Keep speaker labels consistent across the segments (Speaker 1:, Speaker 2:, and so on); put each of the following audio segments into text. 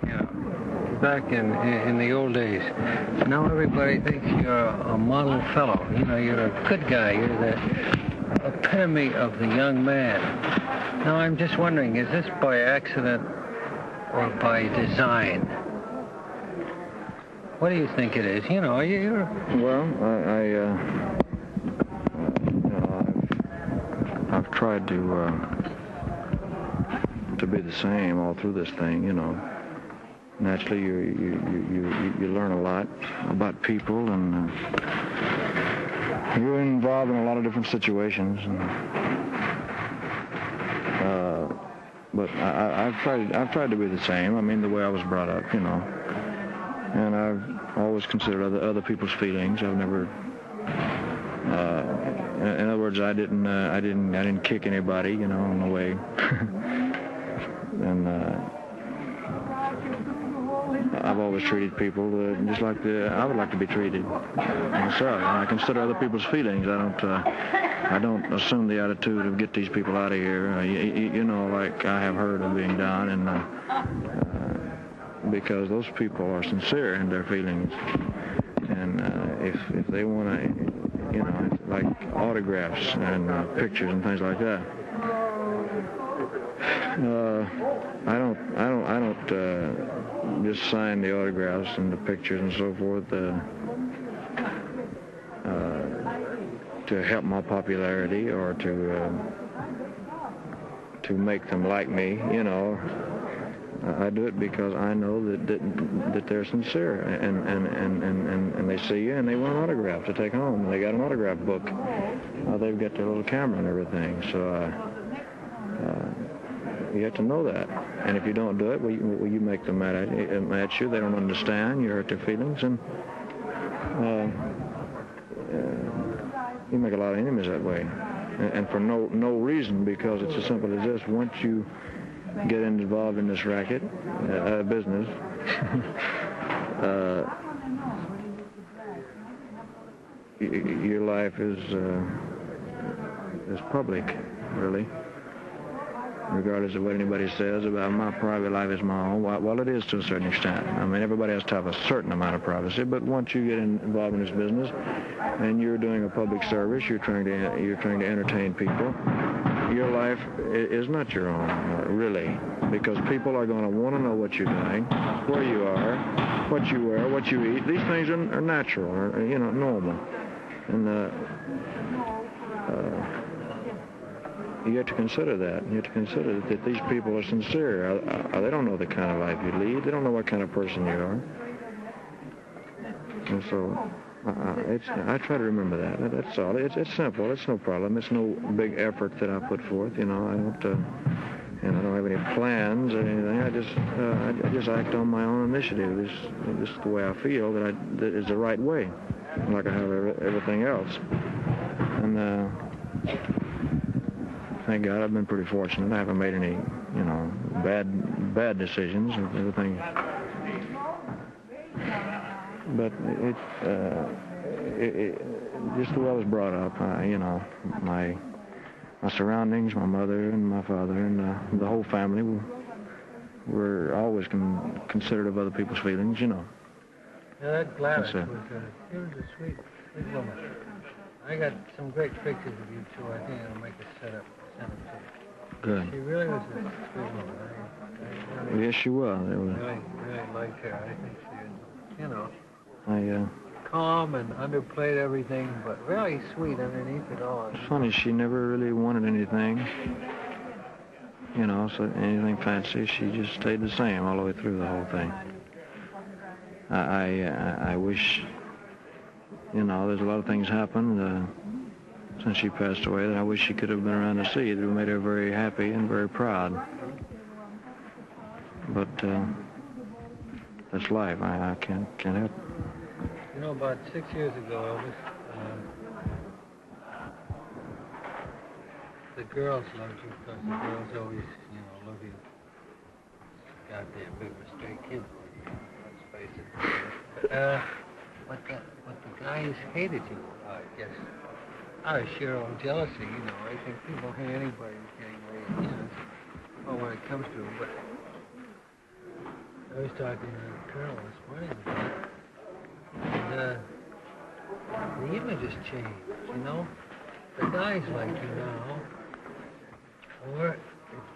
Speaker 1: Yeah. Back in the old days. Now everybody thinks you're a model fellow. You know, you're a good guy. You're the epitome of the young man. Now I'm just wondering, is this by accident or by design? What do you think it is? You know, you're...
Speaker 2: Well, I've tried to be the same all through this thing, you know. Naturally, you learn a lot about people, and you're involved in a lot of different situations. And, but I've tried to be the same. I mean, the way I was brought up, you know. And I've always considered other people's feelings. I've never, in other words, I didn't kick anybody, you know, on the way. And I've always treated people just like I would like to be treated myself. And I consider other people's feelings. I don't assume the attitude of get these people out of here. You know, like I have heard of being done, and because those people are sincere in their feelings, and if they want to, you know, like autographs and pictures and things like that. I don't just sign the autographs and the pictures and so forth to help my popularity or to make them like me, you know. I do it because I know that they're sincere, and they see you and they want an autograph to take home. They got an autograph book. They've got their little camera and everything, so you have to know that. And if you don't do it, well, you make them mad at you. They don't understand. You hurt their feelings, and you make a lot of enemies that way. And for no reason, because it's as simple as this. Once you get involved in this racket, business, your life is public, really. Regardless of what anybody says about my private life is my own. Well, it is to a certain extent. I mean, everybody has to have a certain amount of privacy, but once you get involved in this business and you're doing a public service, you're trying to entertain people, your life is not your own, really, because people are going to want to know what you're doing, where you are, what you wear, what you eat. These things are natural, or, you know, normal. And you have to consider that. You have to consider that these people are sincere. They don't know the kind of life you lead. They don't know what kind of person you are. And so I try to remember that. That's all. It's simple. It's no problem. It's no big effort that I put forth. You know, I don't have any plans or anything. I just act on my own initiative. This is the way I feel that is the right way, like I have everything else. And thank God I've been pretty fortunate. I haven't made any, you know, bad decisions. Everything. But just the way I was brought up, you know, my surroundings, my mother and my father and the whole family were always considerate of other people's feelings, you know.
Speaker 1: Yeah, that Gladys she was a sweet woman. I got some great pictures of you two. I think I'll make a setup. Send them to you.
Speaker 2: Good.
Speaker 1: She really was a sweet woman.
Speaker 2: Yes, she was.
Speaker 1: Really liked her. I think she was, you know.
Speaker 2: I
Speaker 1: calm and underplayed everything, but really sweet underneath it all.
Speaker 2: It's funny, she never really wanted anything, you know, so anything fancy. She just stayed the same all the way through the whole thing. I wish, you know, there's a lot of things happened since she passed away that I wish she could have been around to see. It would have made her very happy and very proud. But that's life. I can't help it.
Speaker 1: You know, about 6 years ago, Elvis, the girls loved you because the girls always, you know, love you. Goddamn big mistake, kid. Let's face it. But the guys hated you, I guess. Out of sheer own jealousy, you know. I think people hate anybody who's getting laid, you know. Well, when it comes to it, but I was talking to Colonel this morning about it, and the image has changed, you know? The guys like you now, or if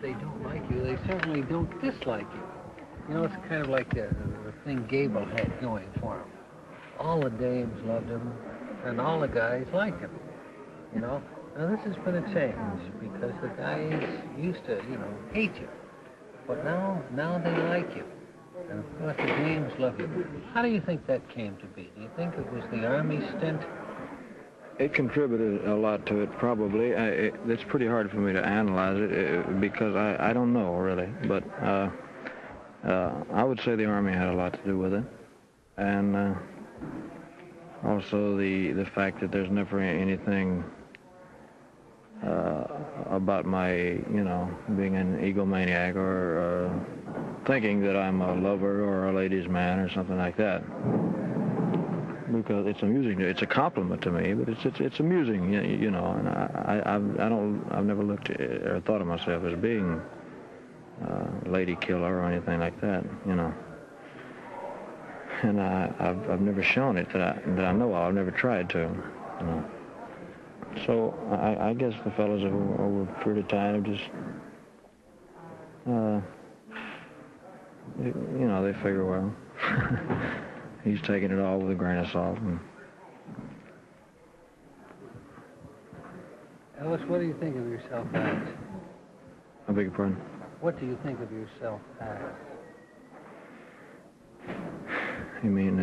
Speaker 1: they don't like you, they certainly don't dislike you. You know, it's kind of like the thing Gable had going for him. All the dames loved him, and all the guys liked him, you know? Now, this has been a change, because the guys used to, you know, hate you. But now they like you. And of course, the dames love you. How do you think that came to be? Do you think it was the Army stint?
Speaker 2: It contributed a lot to it, probably. It's pretty hard for me to analyze it because I don't know, really. But I would say the Army had a lot to do with it. And also the fact that there's never anything about my, you know, being an egomaniac or thinking that I'm a lover or a ladies' man or something like that. Because it's amusing. It's a compliment to me, but it's amusing, you know. And I've never looked or thought of myself as being a lady killer or anything like that, you know. And I've never shown it that I know of. I've never tried to, you know. So I guess the fellows over a period of time just, you know, they figure, well, he's taking it all with a grain of salt. And
Speaker 1: Elvis, what do you think of yourself as?
Speaker 2: I beg your pardon?
Speaker 1: What do you think of yourself as?
Speaker 2: You mean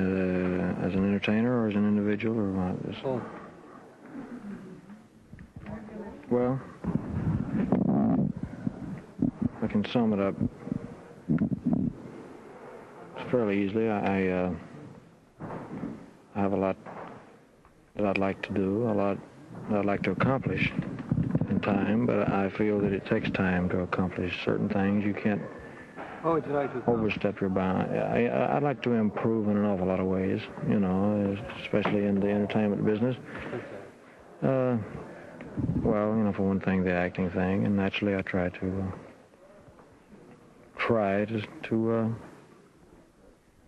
Speaker 2: as an entertainer or as an individual or what?
Speaker 1: Both.
Speaker 2: Well, I can sum it up fairly easily. I have a lot that I'd like to do, a lot that I'd like to accomplish in time, but I feel that it takes time to accomplish certain things. You can't overstep your bound. I'd like to improve in an awful lot of ways, you know, especially in the entertainment business. Well, you know, for one thing, the acting thing, and naturally I try to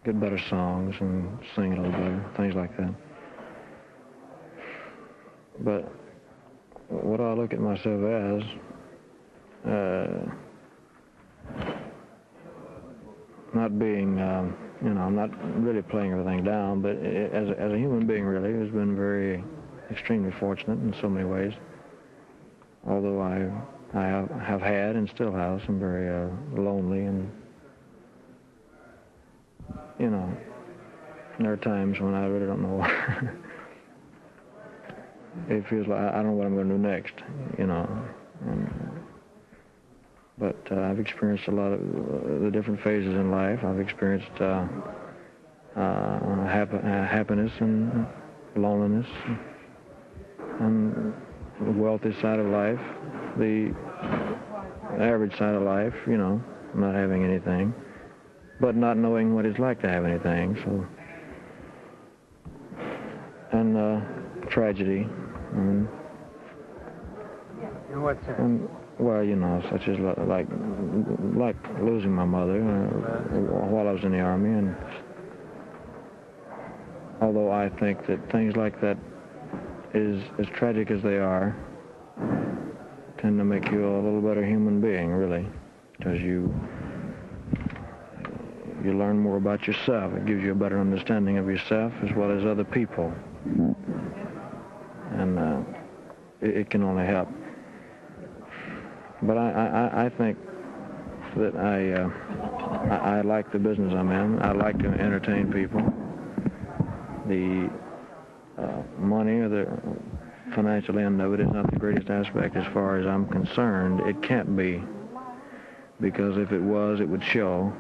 Speaker 2: get better songs and sing a little better, things like that. But what I look at myself as, not being, you know, I'm not really playing everything down, but as a human being, really, has been extremely fortunate in so many ways. Although I have had and still have some very lonely and, you know, there are times when I really don't know. It feels like I don't know what I'm going to do next, you know. But I've experienced a lot of the different phases in life. I've experienced happiness and loneliness and the wealthy side of life, the average side of life, you know, not having anything, but not knowing what it's like to have anything. So, and tragedy,
Speaker 1: In what sense?
Speaker 2: and well, you know, such as like losing my mother while I was in the Army, and although I think that things like that, as tragic as they are, tend to make you a little better human being, really, because you learn more about yourself. It gives you a better understanding of yourself as well as other people, and it can only help. But I think that I like the business I'm in. I like to entertain people. The money or the financial end of it is not the greatest aspect as far as I'm concerned. It can't be, because if it was, it would show,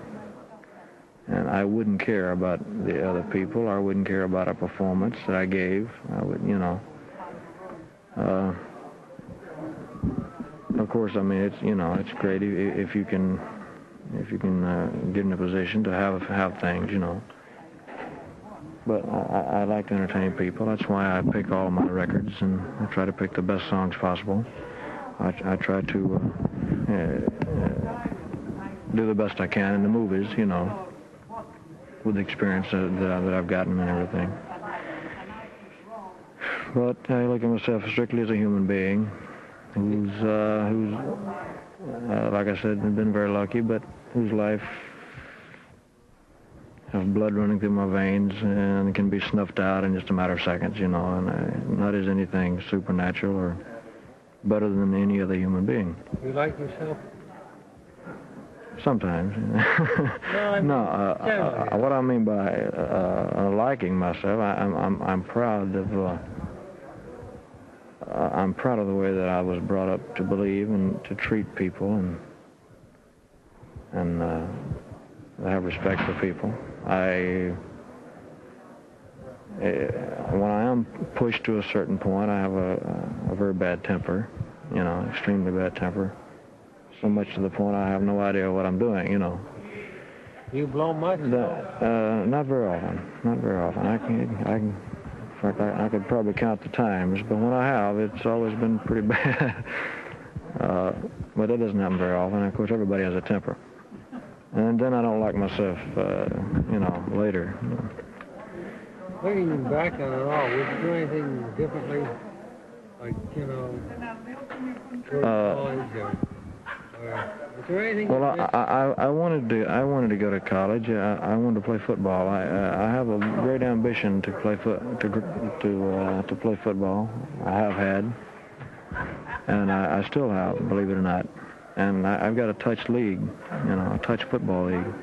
Speaker 2: and I wouldn't care about the other people. I wouldn't care about a performance that I gave. I would, you know. Of course, I mean, it's, you know, it's great if you can get in a position to have things, you know. But I like to entertain people. That's why I pick all of my records, and I try to pick the best songs possible. I try to do the best I can in the movies, you know. with the experience that I've gotten and everything. But I look at myself strictly as a human being who's like I said, been very lucky, but whose life has blood running through my veins and can be snuffed out in just a matter of seconds, you know, and not as anything supernatural or better than any other human being.
Speaker 1: You like yourself?
Speaker 2: Sometimes. What I mean by liking myself, I'm proud of. I'm proud of the way that I was brought up to believe and to treat people and have respect for people. When I am pushed to a certain point, I have a very bad temper, you know, extremely bad temper. So much to the point I have no idea what I'm doing, you know.
Speaker 1: You blow much?
Speaker 2: Not very often. Not very often. In fact, I could probably count the times, but when I have, it's always been pretty bad. But it doesn't happen very often. Of course, everybody has a temper. And then I don't like myself, you know, later.
Speaker 1: Looking back on it all, would you do anything differently? Like, you know, go to college or is there anything?
Speaker 2: Well, I wanted to go to college. I wanted to play football. I have a great ambition to play to play football. I have had, and I still have, believe it or not. And I've got a touch league, you know, a touch football league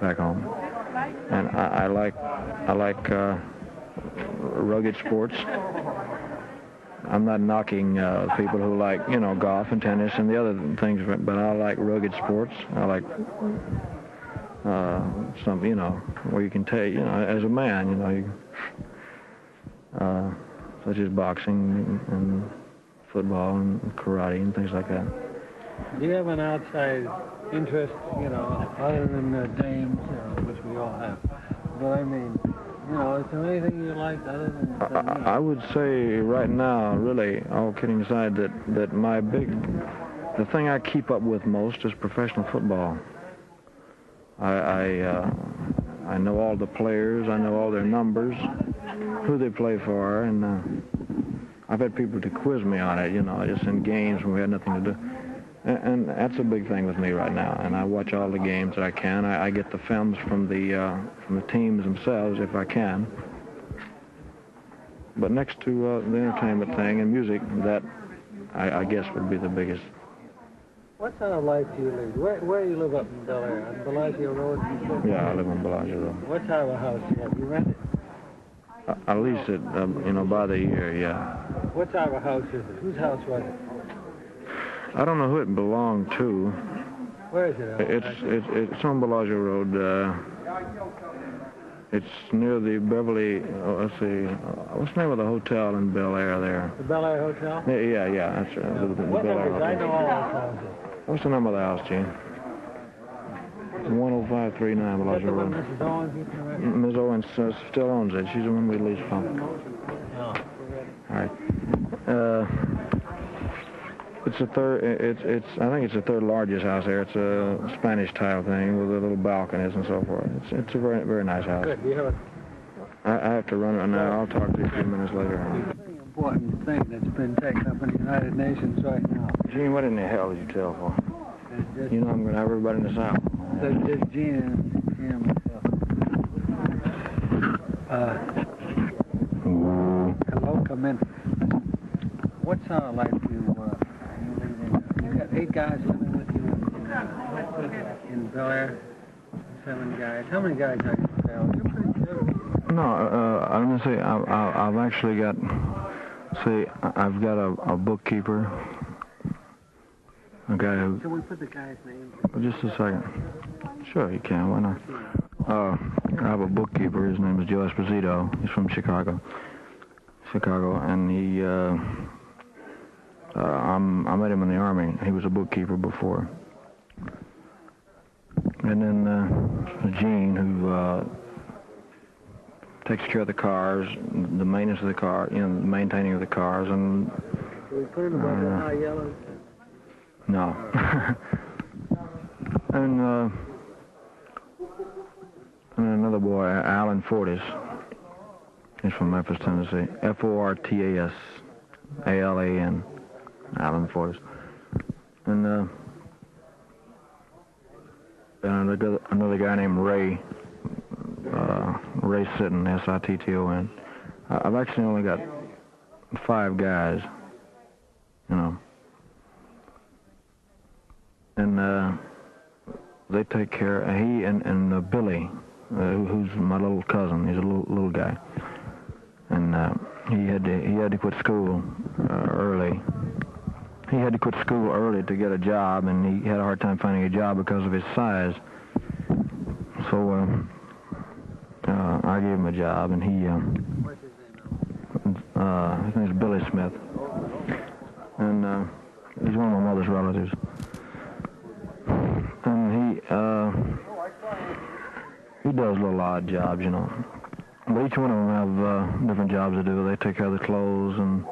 Speaker 2: back home. And I like rugged sports. I'm not knocking people who like, you know, golf and tennis and the other things, but I like rugged sports. I like some, you know, where you can take, you know, as a man, you know, such as boxing and football and karate and things like that.
Speaker 1: Do you have an outside interest, you know, other than dames, which we all have? But I mean, you know, is there anything you like other than...
Speaker 2: I would say right now, really, all kidding aside, that the thing I keep up with most is professional football. I know all the players, I know all their numbers, who they play for, and I've had people to quiz me on it, you know, just in games when we had nothing to do. And that's a big thing with me right now. And I watch all the games that I can. I get the films from the teams themselves if I can. But next to the entertainment thing and music, that I guess would be the biggest.
Speaker 1: What kind of life do you lead? Where do you live up in Bel Air? On Bellagio Road?
Speaker 2: Yeah, I live on Bellagio Road.
Speaker 1: What type of house do you have? You rent it?
Speaker 2: I lease it, you know, by the year, yeah.
Speaker 1: What type of house is it? Whose house was it?
Speaker 2: I don't know who it belonged to.
Speaker 1: Where is it?
Speaker 2: It's on Bellagio Road. It's near the Beverly. Let's see. What's the name of the hotel in Bel Air there?
Speaker 1: The Bel Air Hotel?
Speaker 2: Yeah. That's right. The
Speaker 1: What
Speaker 2: Bel Air
Speaker 1: number? I
Speaker 2: Hotel.
Speaker 1: know all those houses.
Speaker 2: What's the number of the house, Gene? 10539 Bellagio Road.
Speaker 1: Mrs. Owens used to rent?
Speaker 2: Ms. Owens still owns it. She's the one we leased from.
Speaker 1: No.
Speaker 2: All right. It's a third. I think it's the third largest house there. It's a Spanish tile thing with the little balconies and so forth. It's a very, very nice house.
Speaker 1: Good. Do you have a
Speaker 2: I have to run it now. I'll talk to you a few minutes later.
Speaker 1: very important thing that's been taken up in the United Nations right now?
Speaker 2: Gene, what in the hell did you tell for?
Speaker 1: Just,
Speaker 2: You know I'm going to have everybody in the South.
Speaker 1: Just Gene and myself. Hello, come in. What sort of life do you lead in? You got 8 guys living with you in Bel Air? 7 guys. How many guys are you in Bel Air? You're pretty good.
Speaker 2: No, I'm going to say I've actually got, I've got a bookkeeper, a guy who...
Speaker 1: Can we put the guy's name?
Speaker 2: Just a second. Sure, you can. Why not? I have a bookkeeper. His name is Joe Esposito. He's from Chicago, and he... I met him in the Army. He was a bookkeeper before. And then Gene, who takes care of the cars, the maintenance of the car, you know, the maintaining of the cars, and...
Speaker 1: Can we put him about the high yellow?
Speaker 2: No. And And another boy, Alan Fortas. He's from Memphis, Tennessee. Fortas, Alan, Alan Fortas. And another guy named Ray. Ray Sitton, Sitton. I've actually only got 5 guys, you know. And they take care. He and Billy, who's my little cousin. He's a little guy, and he had to quit school early. He had to quit school early to get a job, and he had a hard time finding a job because of his size. So I gave him a job, and
Speaker 1: What's his name?
Speaker 2: his name's Billy Smith, and he's one of my mother's relatives. And he does little odd jobs, you know. But each one of them have different jobs to do. They take care of the clothes and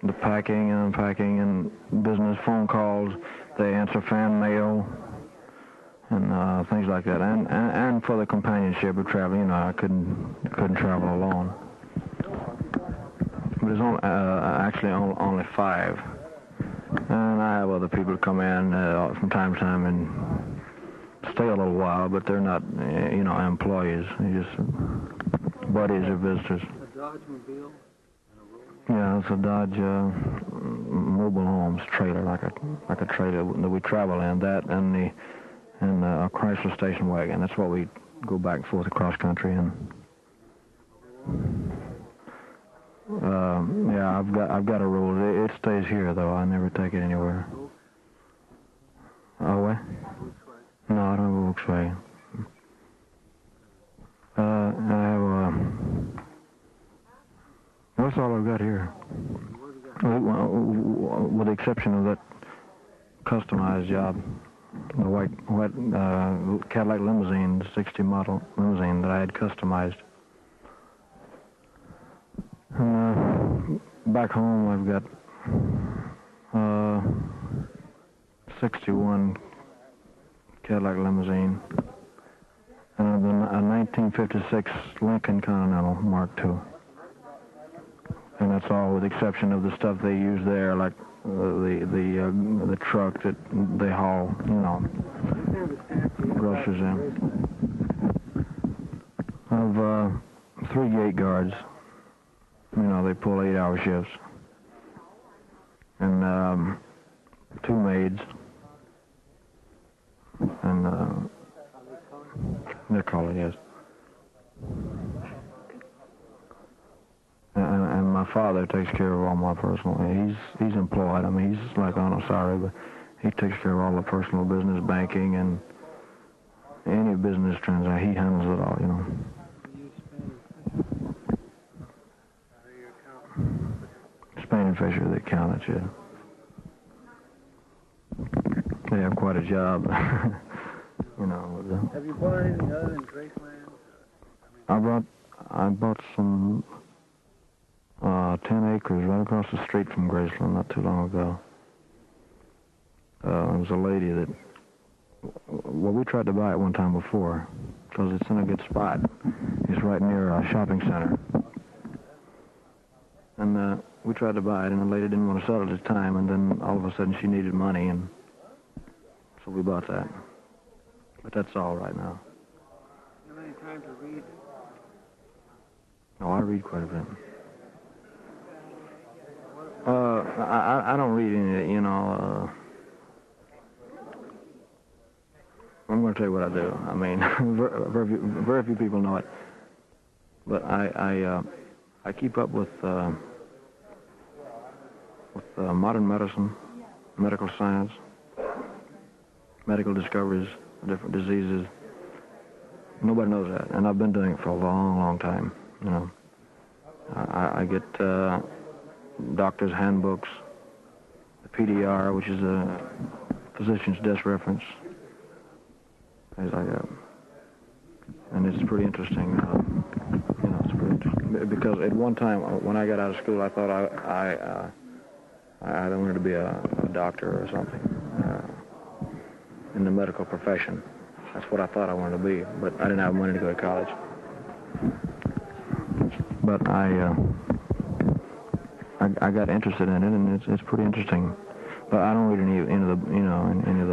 Speaker 2: the packing and unpacking and business phone calls. They answer fan mail and things like that. And for the companionship of traveling, you know, I couldn't travel alone. But it's actually only 5. And I have other people come in from time to time and stay a little while, but they're not, you know, employees. They're just buddies or visitors.
Speaker 1: A Dodge Mobile?
Speaker 2: Yeah, it's a Dodge mobile homes trailer, like a trailer that we travel in. That and a Chrysler station wagon. That's what we go back and forth across country in. Yeah, I've got a rule. It stays here though. I never take it anywhere. Oh, what? No, I don't have a Volkswagen. I have what's all I've got here? With the exception of that customized job, the white Cadillac limousine, 60 model limousine that I had customized. Back home, I've got 61 Cadillac limousine and a 1956 Lincoln Continental Mark II. And that's all with the exception of the stuff they use there, like the truck that they haul, you know, groceries in. I've 3 gate guards. You know, they pull 8-hour shifts. And 2 maids. And they're called, yes. And my father takes care of all my personal. He's employed. I mean, he's like on a salary, but he takes care of all the personal business, banking, and any business transaction. He handles it all, you know. Spain and Fisher, the accountants, yeah. They have quite a job, you know.
Speaker 1: Have you bought anything other than Graceland?
Speaker 2: I bought some 10 acres right across the street from Graceland not too long ago. There was a lady that, well, we tried to buy it one time before because it's in a good spot. It's right near a shopping center. And we tried to buy it, and the lady didn't want to sell it at the time, and then all of a sudden she needed money, and so we bought that. But that's all right now.
Speaker 1: You have any time to read?
Speaker 2: Oh, I read quite a bit. I don't read any, you know. I'm going to tell you what I do. I mean, very few people know it, but I keep up with modern medicine, medical science, medical discoveries, different diseases. Nobody knows that, and I've been doing it for a long, long time. You know, I get doctors' handbooks, the PDR, which is a physician's desk reference, things like that. And it's pretty interesting. You know, it's pretty interesting because at one time when I got out of school, I thought I wanted to be a doctor or something in the medical profession. That's what I thought I wanted to be, but I didn't have money to go to college. But I got interested in it, and it's pretty interesting. But I don't read any of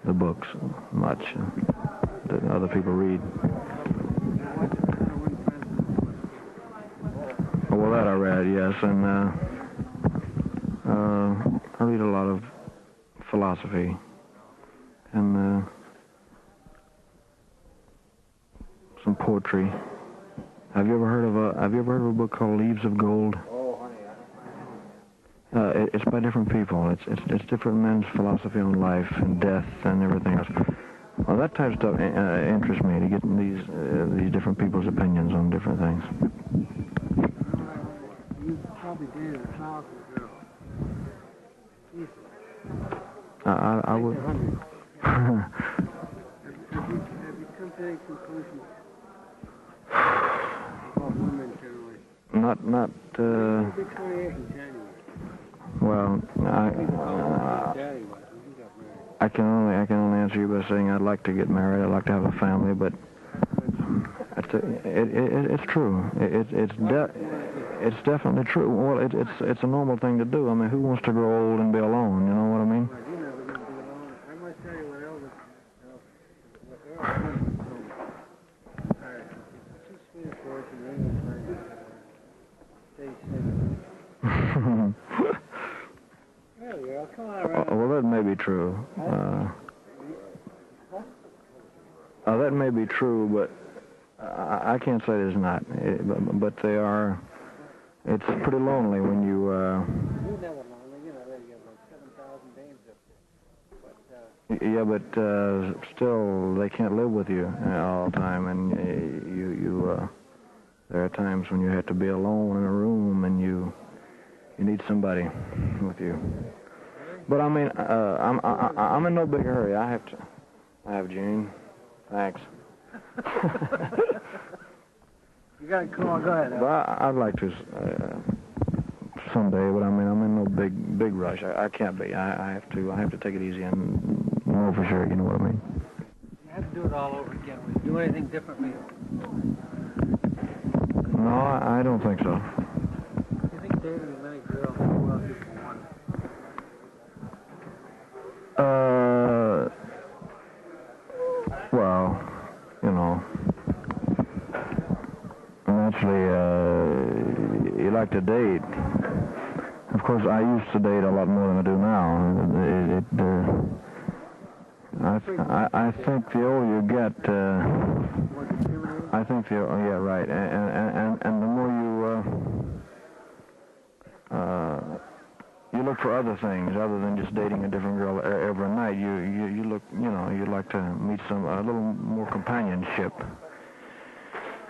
Speaker 2: the books much that other people read. Well, that I read, yes, and I read a lot of philosophy and some poetry. Have you ever heard of a book called Leaves of Gold? It's by different people. It's different men's philosophy on life and death and everything else. Well, that type of stuff interests me, to get these different people's opinions on different things.
Speaker 1: You probably dated a powerful girl.
Speaker 2: I would.
Speaker 1: Have you come to any conclusions about women generally?
Speaker 2: Not.
Speaker 1: You'll be 28 in January.
Speaker 2: Well, I can only answer you by saying I'd like to get married. I'd like to have a family, but it's true. It's definitely true. Well, it's a normal thing to do. I mean, who wants to grow old and be alone? You know what I mean?
Speaker 1: You're never going to be alone. I might tell you what Elvis told me. Too sweet for it, and English stay safe. There you go. Come on, right?
Speaker 2: Well, that may be true. That may be true, but I can't say there's not. But they are. It's pretty lonely when you.
Speaker 1: You're never lonely. You know, there you have like 7,000 dames up there.
Speaker 2: Yeah, but still, they can't live with you all the time, and there are times when you have to be alone in a room, and you need somebody with you. But I mean, I'm in no big hurry. I have June. Thanks.
Speaker 1: You got to call. Go ahead.
Speaker 2: Well, I'd like to someday, but I mean, I'm in no big rush. I can't be. I have to take it easy and know for sure. You know what I mean?
Speaker 1: You have to do it all over again. Would you do anything differently?
Speaker 2: No, I don't think so.
Speaker 1: Do you think dating as many girls as well people want?
Speaker 2: Well, you know, naturally, you like to date. Of course, I used to date a lot more than I do now. I think the older you get, I think yeah, right, and the more you look for other things other than just dating a different girl every night. You look, you know, you'd like to meet a little more companionship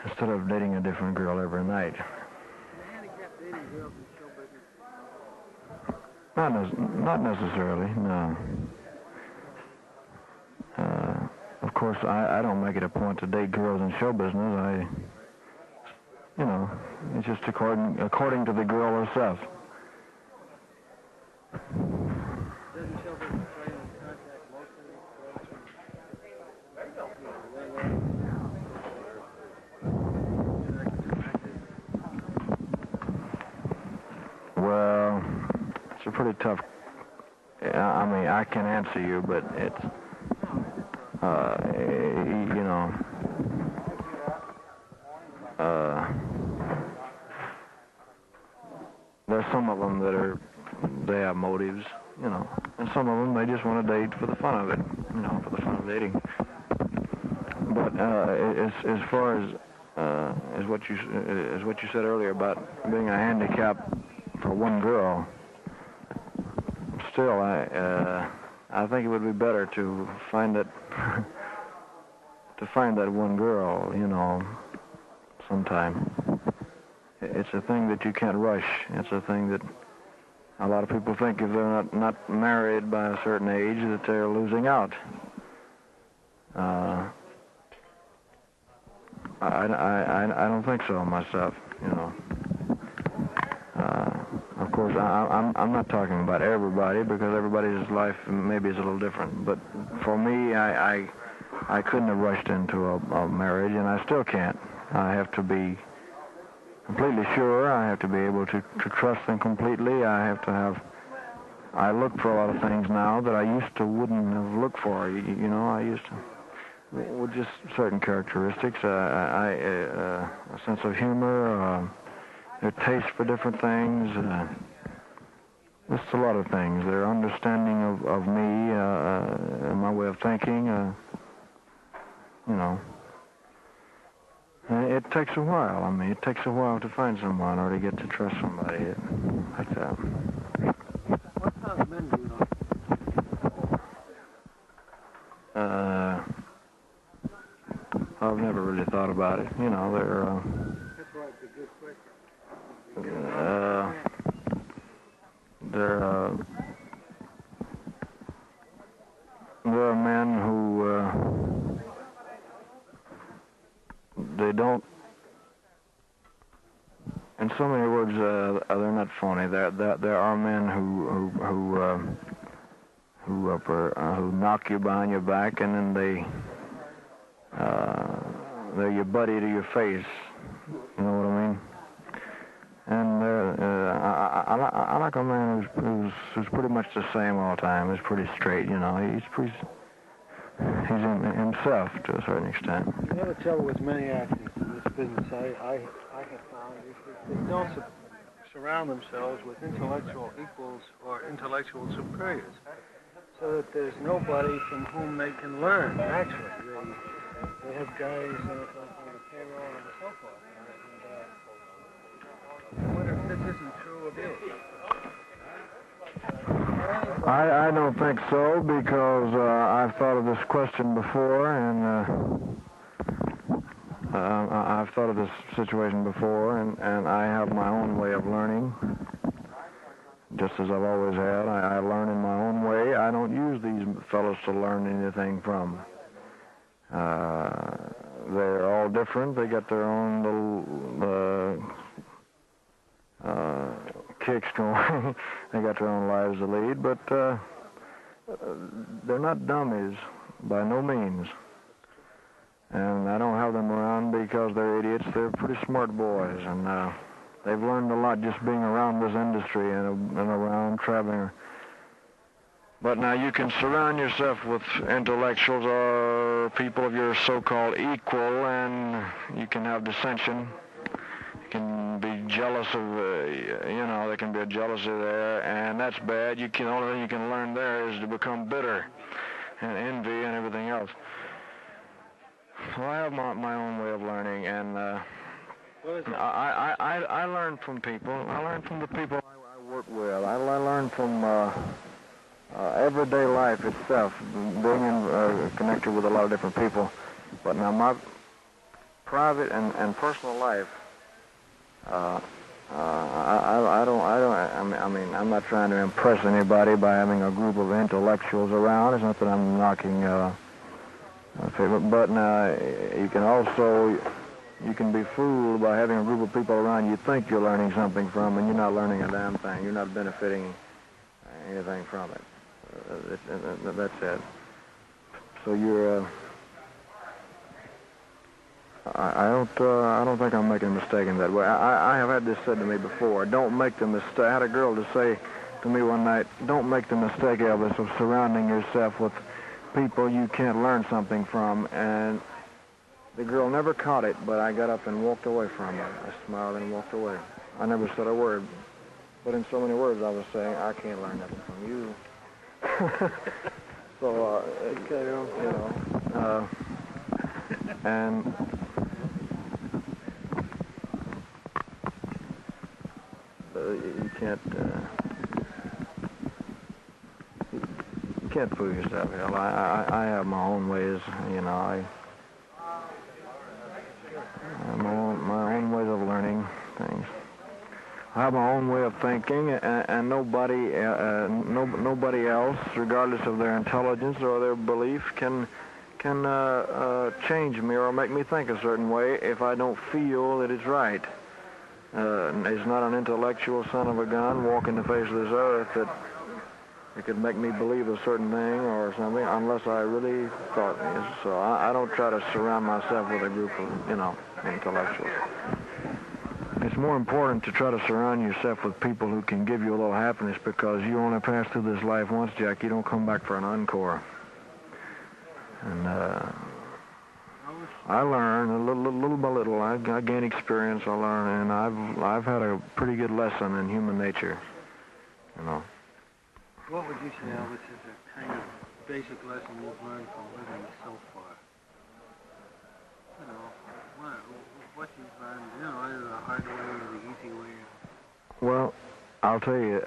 Speaker 2: instead of dating a different girl every night. Not necessarily, no. Of course, I don't make it a point to date girls in show business. You know, it's just according to the girl herself.
Speaker 1: Doesn't show business try to contact most of these girls?
Speaker 2: Well, it's a pretty tough. I mean, I can answer you, but it's, you know, there's some of them that they have motives, you know, and some of them they just want to date for the fun of it, you know, for the fun of dating. But as far as what you said earlier about being a handicap for one girl, still I think it would be better to find that one girl, you know, sometime. It's a thing that you can't rush. It's a thing that a lot of people think if they're not married by a certain age that they're losing out. I don't think so myself, you know. Of course, I'm not talking about everybody, because everybody's life maybe is a little different. But for me, I couldn't have rushed into a marriage, and I still can't. I have to be completely sure. I have to be able to trust them completely. I look for a lot of things now that I used to wouldn't have looked for. You know, I used to, with just certain characteristics, a sense of humor, their taste for different things, just a lot of things. Their understanding of me, and my way of thinking, you know. It takes a while. I mean, it takes a while to find someone or to get to trust somebody like that.
Speaker 1: What kind of men do you know?
Speaker 2: I've never really thought about it. You know, they're...
Speaker 1: That's right, it's a good question.
Speaker 2: There are men who they don't. In so many words, they're not phony. There are men who knock you behind your back, and then they're your buddy to your face. You know what I mean? And I like a man who's pretty much the same all the time. He's pretty straight, you know. He's himself to a certain extent.
Speaker 1: The other trouble with many actors in this business, I have found, is that they don't surround themselves with intellectual equals or intellectual superiors, so that there's nobody from whom they can learn. Actually, they have guys on the payroll and so forth. I wonder if this isn't true of you.
Speaker 2: I don't think so, because I've thought of this question before, and I've thought of this situation before, and I have my own way of learning, just as I've always had. I learn in my own way. I don't use these fellows to learn anything from. They're all different. They got their own little kicks going. They got their own lives to lead, but they're not dummies by no means. And I don't have them around because they're idiots. They're pretty smart boys, and they've learned a lot just being around this industry and around traveling. But now you can surround yourself with intellectuals or people of your so-called equal, and you can have dissension. You can be jealous of, there can be a jealousy there, and that's bad. The only thing you can learn there is to become bitter and envy and everything else. So I have my own way of learning, and I learn from people. I learn from the people I work with. I learn from everyday life itself, being connected with a lot of different people. But now my private and personal life, I'm not trying to impress anybody by having a group of intellectuals around. It's not that I'm knocking but you can be fooled by having a group of people around you think you're learning something from, and you're not learning a damn thing. You're not benefiting anything from it. That's it. So you're. I don't think I'm making a mistake in that way. I have had this said to me before. Don't make the mistake. I had a girl to say to me one night, don't make the mistake, Elvis, of surrounding yourself with people you can't learn something from. And the girl never caught it, but I got up and walked away from her. I smiled and walked away. I never said a word, but in so many words I was saying, I can't learn nothing from you. So, and you can't fool yourself, hell. I have my own ways, I have my own ways of learning things. I have my own way of thinking, and nobody else, regardless of their intelligence or their belief, can change me or make me think a certain way if I don't feel that it's right. is not an intellectual son of a gun walking the face of this earth that it could make me believe a certain thing or something unless I really thought it. So I don't try to surround myself with a group of, intellectuals. It's more important to try to surround yourself with people who can give you a little happiness, because you only pass through this life once, Jack. You don't come back for an encore. And I learn little by little. I gain experience. I learn, and I've had a pretty good lesson in human nature.
Speaker 1: What would you say, Elvis, is a kind of basic lesson you've learned from living so far? What you've learned, either the hard way or the easy way.
Speaker 2: Well, I'll tell you,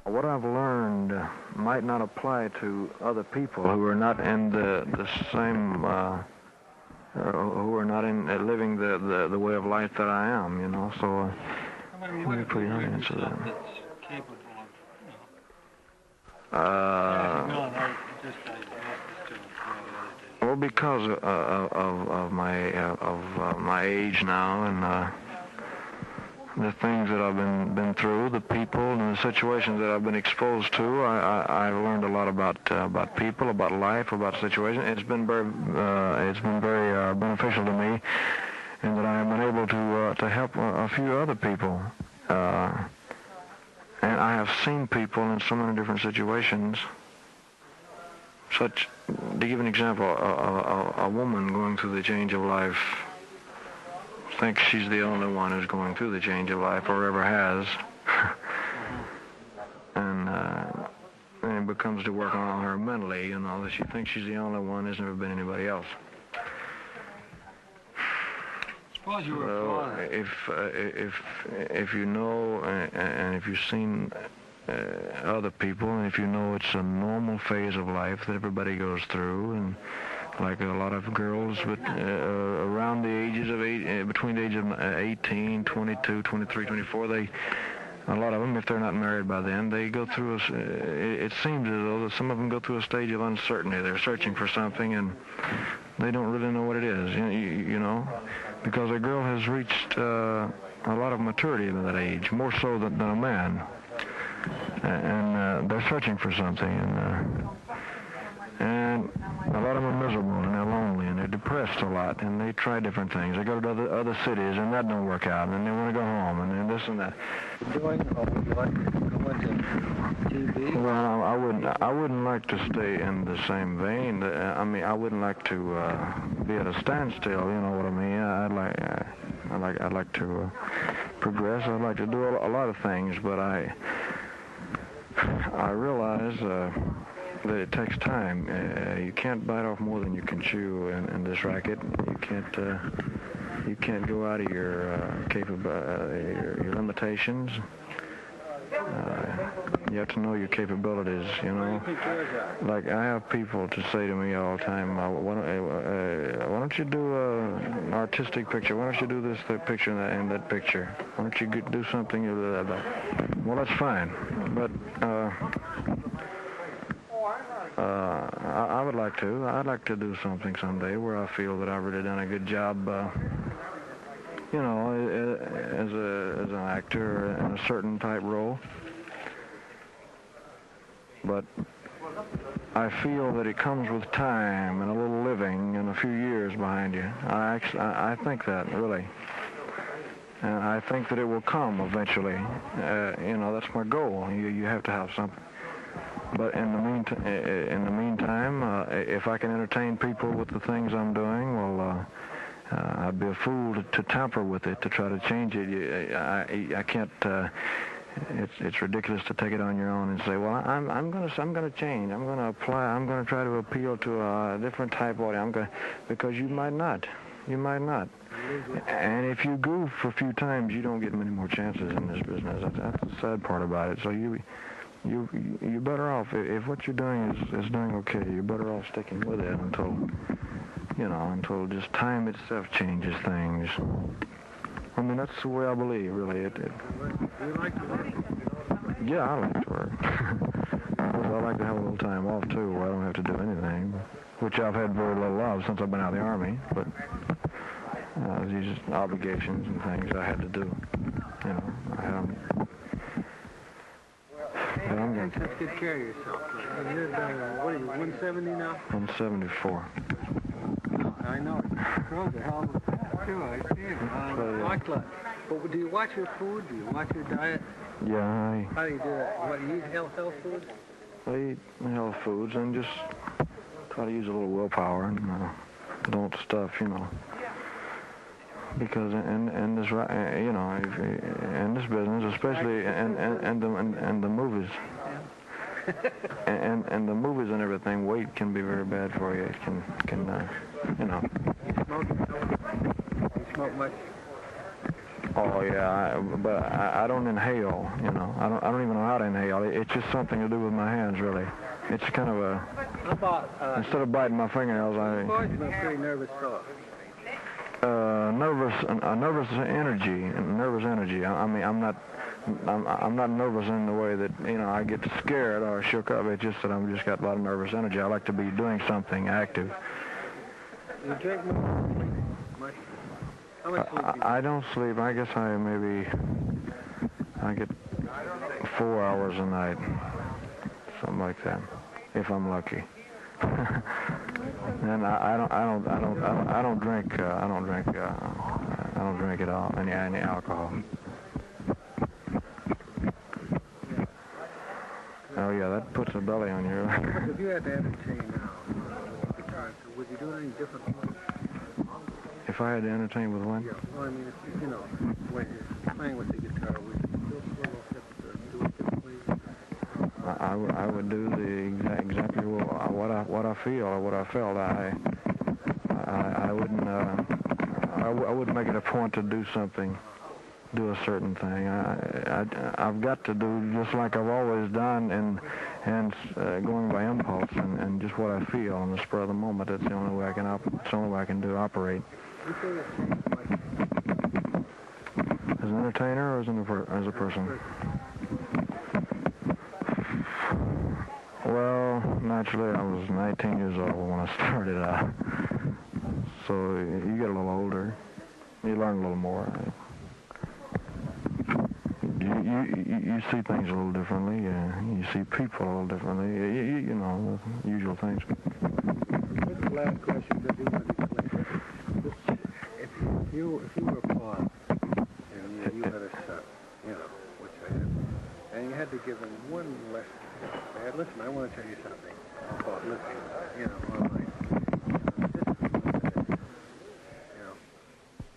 Speaker 2: what I've learned might not apply to other people who are not in the same, who are not in living the way of life that I am, so let me put your answer that.
Speaker 1: That's capable of,
Speaker 2: well, because of my age now and the things that I've been through, the people and the situations that I've been exposed to, I've learned a lot about people, about life, about situations. It's been very beneficial to me, and that I have been able to help a few other people. And I have seen people in so many different situations. To give an example, a woman going through the change of life thinks she's the only one who's going through the change of life or ever has. And it becomes to work on her mentally, that she thinks she's the only one, there's never been anybody else.
Speaker 1: Suppose you were
Speaker 2: if you know and if you've seen other people, and if you know it's a normal phase of life that everybody goes through, and like a lot of girls, but around the ages of between the age of 18, 22, 23, 24, a lot of them, if they're not married by then, they go through it seems as though that some of them go through a stage of uncertainty. They're searching for something, and they don't really know what it is, because a girl has reached a lot of maturity at that age, more so than a man. And they're searching for something, and a lot of them are miserable, and they're lonely, and they're depressed a lot, and they try different things. They go to other cities, and that don't work out, and they want to go home, and then this and that.
Speaker 1: Would you like to go into TV?
Speaker 2: Well, I wouldn't like to stay in the same vein. I wouldn't like to be at a standstill. You know what I mean? I'd like to progress. I'd like to do a lot of things, but I realize that it takes time. You can't bite off more than you can chew in this racket. You can't go out of your your limitations. You have to know your capabilities, Like, I have people to say to me all the time, why don't you do an artistic picture? Why don't you do this picture and that picture? Why don't you do something? Well, that's fine, but I would like to. I'd like to do something someday where I feel that I've really done a good job, as an actor in a certain type role. But I feel that it comes with time and a little living and a few years behind you. I think that, really. And I think that it will come eventually. That's my goal. You have to have something. But in the meantime, if I can entertain people with the things I'm doing, well, I'd be a fool to tamper with it, to try to change it. I can't. It's ridiculous to take it on your own and say, well, I'm going to change. I'm going to apply. I'm going to try to appeal to a different type of audience. Because you might not. You might not. And if you goof a few times, you don't get many more chances in this business. That's the sad part about it. So you're better off, if what you're doing is doing okay, you're better off sticking with it until just time itself changes things. I mean, that's the way I believe, really.
Speaker 1: Do you like to work?
Speaker 2: Yeah, I like to work. I like to have a little time off, too, where I don't have to do anything, which I've had very little of since I've been out of the Army. But these obligations and things I had to do. You know, I had them. But I'm going to
Speaker 1: take good care of yourself. You're, what are you, 170 now?
Speaker 2: 174.
Speaker 1: I know. Throws a hell of a pass, too. I see it. But do you watch your food? Do you watch your diet?
Speaker 2: Yeah,
Speaker 1: How do you do that? What, do you eat health foods?
Speaker 2: I eat health foods and just try to use a little willpower and don't stuff, you know. Because in this, you know, in this business, especially and the movies, and the movies and everything, weight can be very bad for you. It can you know.
Speaker 1: You smoke much?
Speaker 2: Oh yeah, but I don't inhale. You know, I don't even know how to inhale. It's just something to do with my hands, really. It's kind of a.
Speaker 1: How about
Speaker 2: instead of biting my fingernails,
Speaker 1: You've always been a pretty nervous fellow.
Speaker 2: Nervous energy. I mean, I'm not nervous in the way that, you know, I get scared or shook up. It's just that I've just got a lot of nervous energy. I like to be doing something active.
Speaker 1: You drink much? How much sleep do you get?
Speaker 2: I don't sleep. I guess I get 4 hours a night, something like that, if I'm lucky. And I don't drink at all, any alcohol. Oh yeah, that puts a belly on you.
Speaker 1: If you had to entertain now, would you do anything different?
Speaker 2: If I had to entertain with one?
Speaker 1: Yeah. Well, I mean, if you know, when you're playing with the guitar, would you do it differently?
Speaker 2: I would do exactly what I feel or what I felt. I wouldn't. I wouldn't make it a point to do something, do a certain thing. I've got to do just like I've always done, and going by impulse and just what I feel on the spur of the moment. That's the only way I can operate. As an entertainer or as a person? Well, naturally, I was 19 years old when I started out. So you get a little older, you learn a little more. You see things a little differently. You see people a little differently. You know, the usual things.
Speaker 1: What's the last question that you want to explain? If you were Paul and you had a son, you know, which I had, and you had to give him one lesson. Dad, listen, I want to tell you something about listening, you know, all right. You know,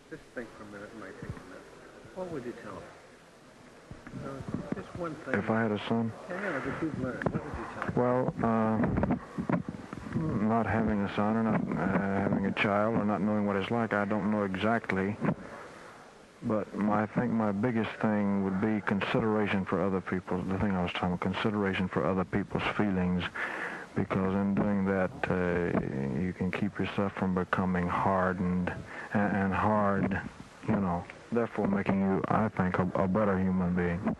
Speaker 1: just think for a minute, it might take a minute. What would you tell him? Just one thing.
Speaker 2: If I had a son?
Speaker 1: Yeah, that you've learned. What would you tell him?
Speaker 2: Well, not having a son or not having a child or not knowing what it's like, I don't know exactly. But I think my biggest thing would be consideration for other people. The thing I was talking about, consideration for other people's feelings. Because in doing that, you can keep yourself from becoming hardened and hard, you know, therefore making you, I think, a better human being.